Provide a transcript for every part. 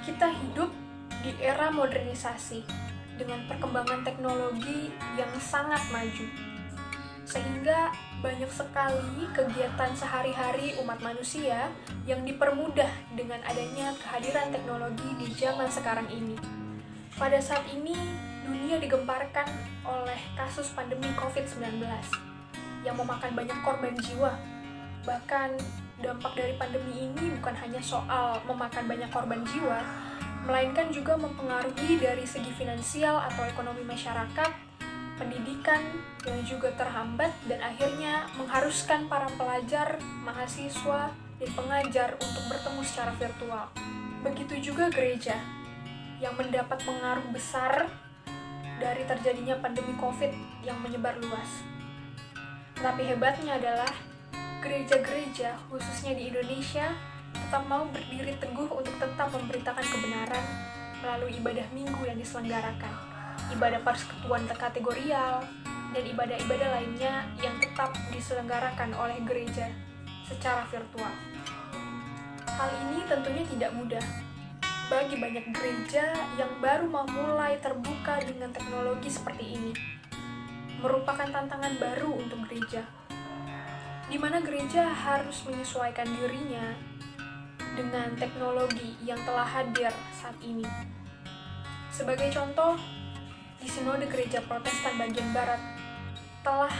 Kita hidup di era modernisasi dengan perkembangan teknologi yang sangat maju, sehingga banyak sekali kegiatan sehari-hari umat manusia yang dipermudah dengan adanya kehadiran teknologi di zaman sekarang ini. Pada saat ini, dunia digemparkan oleh kasus pandemi COVID-19 yang memakan banyak korban jiwa. Bahkan dampak dari pandemi ini bukan hanya soal memakan banyak korban jiwa, melainkan juga mempengaruhi dari segi finansial atau ekonomi masyarakat, pendidikan yang juga terhambat, dan akhirnya mengharuskan para pelajar, mahasiswa, dan pengajar untuk bertemu secara virtual. Begitu juga gereja yang mendapat pengaruh besar dari terjadinya pandemi COVID yang menyebar luas. Tetapi hebatnya adalah gereja-gereja, khususnya di Indonesia, tetap mau berdiri teguh untuk tetap memberitakan kebenaran melalui ibadah minggu yang diselenggarakan, ibadah persekutuan kategorial, dan ibadah-ibadah lainnya yang tetap diselenggarakan oleh gereja secara virtual. Hal ini tentunya tidak mudah bagi banyak gereja yang baru memulai terbuka dengan teknologi seperti ini. Merupakan tantangan baru untuk gereja, di mana gereja harus menyesuaikan dirinya dengan teknologi yang telah hadir saat ini. Sebagai contoh, di Sinode Gereja Protestan Bagian Barat telah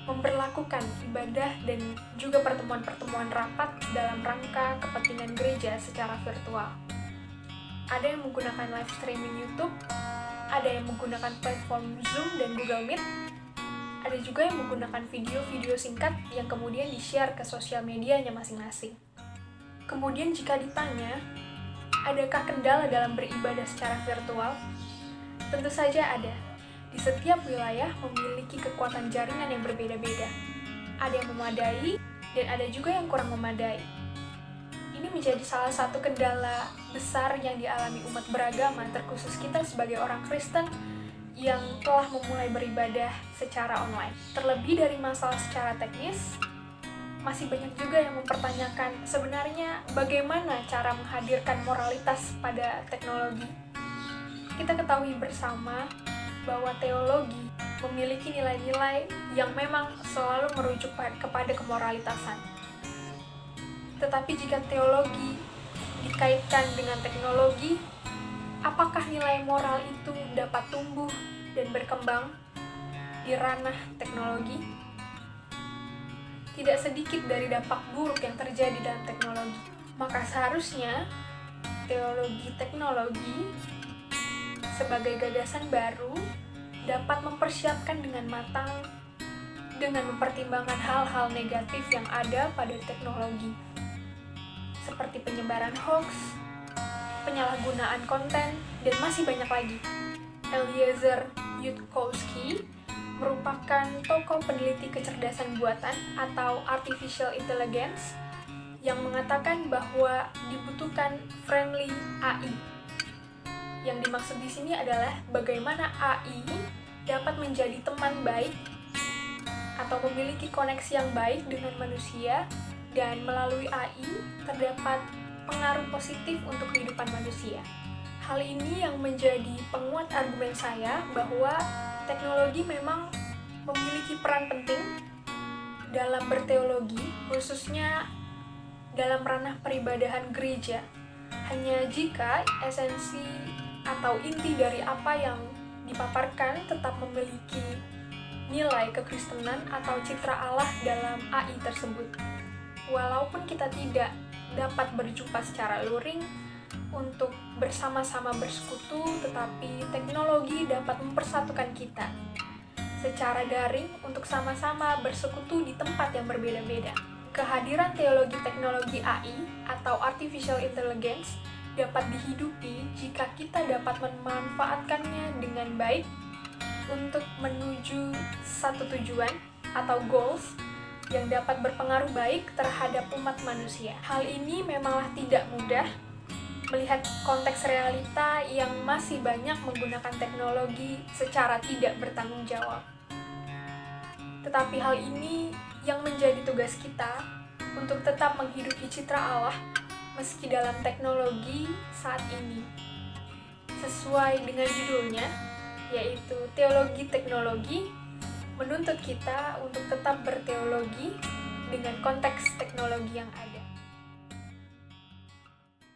memberlakukan ibadah dan juga pertemuan-pertemuan rapat dalam rangka kepentingan gereja secara virtual. Ada yang menggunakan live streaming YouTube, ada yang menggunakan platform Zoom dan Google Meet, ada juga yang menggunakan video-video singkat yang kemudian di-share ke sosial medianya masing-masing. Kemudian jika ditanya, adakah kendala dalam beribadah secara virtual? Tentu saja ada. Di setiap wilayah memiliki kekuatan jaringan yang berbeda-beda. Ada yang memadai, dan ada juga yang kurang memadai. Ini menjadi salah satu kendala besar yang dialami umat beragama, terkhusus kita sebagai orang Kristen yang telah memulai beribadah secara online. Terlebih dari masalah secara teknis, masih banyak juga yang mempertanyakan sebenarnya bagaimana cara menghadirkan moralitas pada teknologi. Kita ketahui bersama bahwa teologi memiliki nilai-nilai yang memang selalu merujuk kepada kemoralitasan. Tetapi jika teologi dikaitkan dengan teknologi, apakah nilai moral itu dapat tumbuh dan berkembang di ranah teknologi? Tidak sedikit dari dampak buruk yang terjadi dalam teknologi. Maka seharusnya teologi teknologi sebagai gagasan baru dapat mempersiapkan dengan matang dengan mempertimbangkan hal-hal negatif yang ada pada teknologi, seperti penyebaran hoax, penyalahgunaan konten, dan masih banyak lagi. Eliezer Yudkowsky merupakan tokoh peneliti kecerdasan buatan atau artificial intelligence yang mengatakan bahwa dibutuhkan friendly AI. Yang dimaksud di sini adalah bagaimana AI dapat menjadi teman baik atau memiliki koneksi yang baik dengan manusia, dan melalui AI terdapat pengaruh positif untuk kehidupan manusia. Hal ini yang menjadi penguat argumen saya bahwa teknologi memang memiliki peran penting dalam berteologi, khususnya dalam ranah peribadahan gereja. Hanya jika esensi atau inti dari apa yang dipaparkan tetap memiliki nilai kekristenan atau citra Allah dalam AI tersebut. Walaupun kita tidak dapat berjumpa secara luring untuk bersama-sama bersekutu, tetapi teknologi dapat mempersatukan kita secara daring untuk sama-sama bersekutu di tempat yang berbeda-beda. Kehadiran teologi teknologi AI atau artificial intelligence dapat dihidupi jika kita dapat memanfaatkannya dengan baik untuk menuju satu tujuan atau goals yang dapat berpengaruh baik terhadap umat manusia. Hal ini memanglah tidak mudah melihat konteks realita yang masih banyak menggunakan teknologi secara tidak bertanggung jawab. Tetapi hal ini yang menjadi tugas kita untuk tetap menghidupi citra Allah meski dalam teknologi saat ini. Sesuai dengan judulnya, yaitu Teologi Teknologi, menuntut kita untuk tetap berteologi dengan konteks teknologi yang ada.